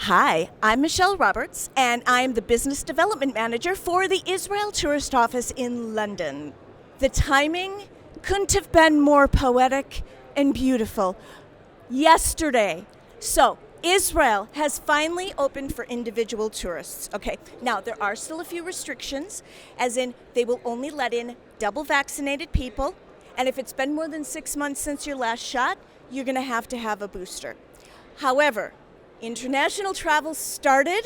Hi, I'm Michelle Roberts, and I'm the Business Development Manager for the Israel Tourist Office in London. The timing couldn't have been more poetic and beautiful. Yesterday. So, Israel has finally opened for individual tourists. Okay, now there are still a few restrictions, as in they will only let in double vaccinated people, and if it's been more than 6 months since your last shot, you're going to have a booster. However, international travel started.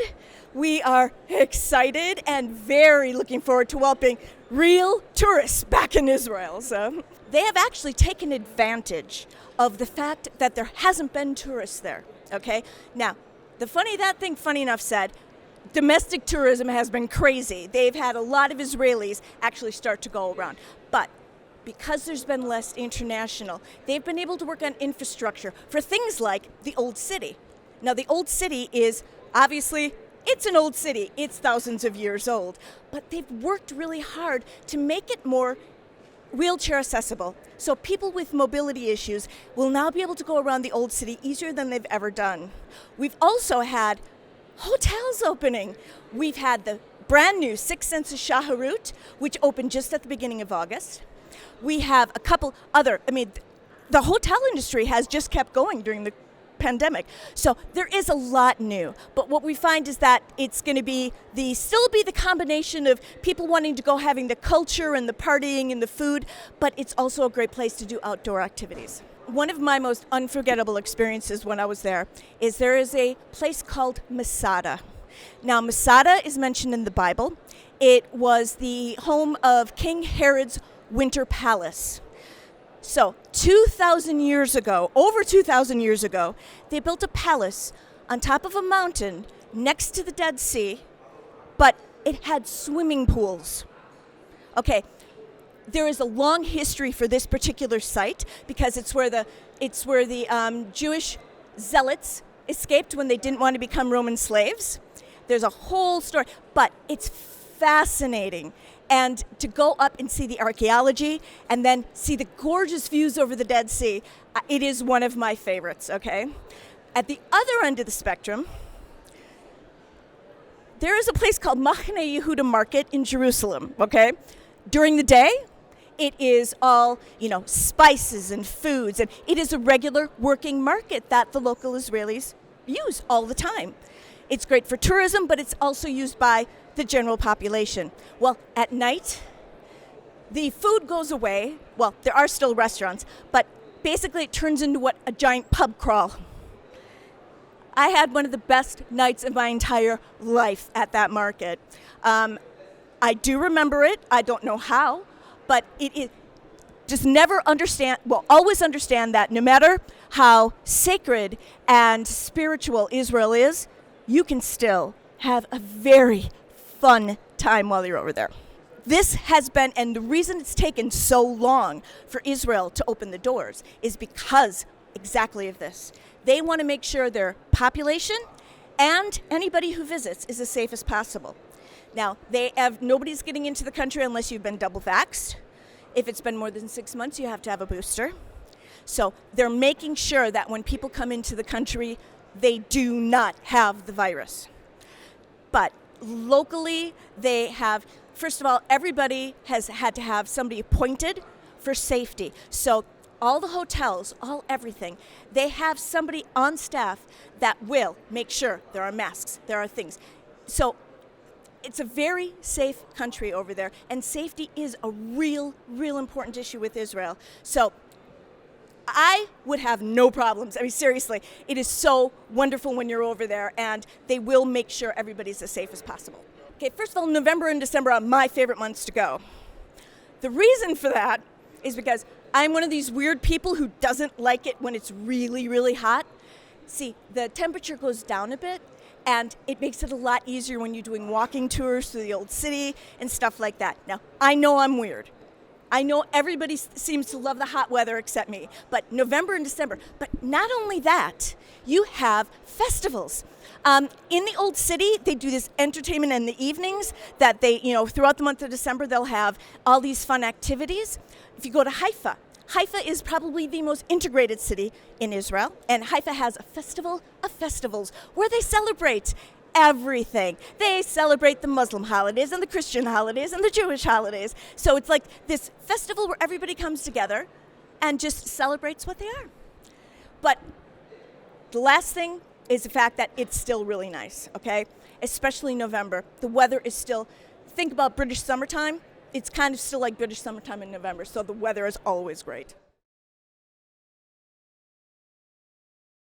We are excited and very looking forward to welcoming real tourists back in Israel. So they have actually taken advantage of the fact that there hasn't been tourists there. Okay? Now, funny enough said, domestic tourism has been crazy. They've had a lot of Israelis actually start to go around. But because there's been less international, they've been able to work on infrastructure for things like the Old City. Now, the Old City is, obviously, it's an old city. It's thousands of years old. But they've worked really hard to make it more wheelchair accessible. So people with mobility issues will now be able to go around the Old City easier than they've ever done. We've also had hotels opening. We've had the brand new Six Senses Shaharut, which opened just at the beginning of August. We have a couple other, the hotel industry has just kept going during the pandemic. So there is a lot new. But what we find is that it's going to still be the combination of people wanting to go having the culture and the partying and the food, but it's also a great place to do outdoor activities. One of my most unforgettable experiences when I was there is a place called Masada. Now, Masada is mentioned in the Bible. It was the home of King Herod's Winter Palace. So, over 2,000 years ago, they built a palace on top of a mountain next to the Dead Sea, but it had swimming pools. Okay, there is a long history for this particular site because it's where the Jewish zealots escaped when they didn't want to become Roman slaves. There's a whole story, but it's fascinating. And to go up and see the archaeology and then see the gorgeous views over the Dead Sea, it is one of my favorites, okay? At the other end of the spectrum, there is a place called Machane Yehuda Market in Jerusalem, okay? During the day, it is all, spices and foods, and it is a regular working market that the local Israelis use all the time. It's great for tourism, but it's also used by the general population. Well, at night, the food goes away. Well, there are still restaurants, but basically it turns into a giant pub crawl. I had one of the best nights of my entire life at that market. I do remember it. I don't know how, but it is just always understand that no matter how sacred and spiritual Israel is, you can still have a very fun time while you're over there. This has been, and the reason it's taken so long for Israel to open the doors is because exactly of this. They want to make sure their population and anybody who visits is as safe as possible. Now, nobody's getting into the country unless you've been double vaxxed. If it's been more than 6 months, you have to have a booster. So they're making sure that when people come into the country, they do not have the virus. But locally, they have, first of all, everybody has had to have somebody appointed for safety. So all the hotels, everything, they have somebody on staff that will make sure there are masks, there are things. So it's a very safe country over there, and safety is a real important issue with Israel. So I would have no problems. Seriously, it is so wonderful when you're over there, and they will make sure everybody's as safe as possible. Okay, first of all, November and December are my favorite months to go. The reason for that is because I'm one of these weird people who doesn't like it when it's really hot. See, the temperature goes down a bit, and it makes it a lot easier when you're doing walking tours through the Old City and stuff like that. Now, I know I'm weird. I know everybody seems to love the hot weather except me, but November and December. But not only that, you have festivals. In the Old City, they do this entertainment in the evenings that they, throughout the month of December, they'll have all these fun activities. If you go to Haifa, Haifa is probably the most integrated city in Israel, and Haifa has a festival of festivals where they celebrate everything. They celebrate the Muslim holidays and the Christian holidays and the Jewish holidays. So it's like this festival where everybody comes together and just celebrates what they are. But the last thing is the fact that it's still really nice, okay? Especially November. The weather is still, think about British summertime. It's kind of still like British summertime in November, so the weather is always great.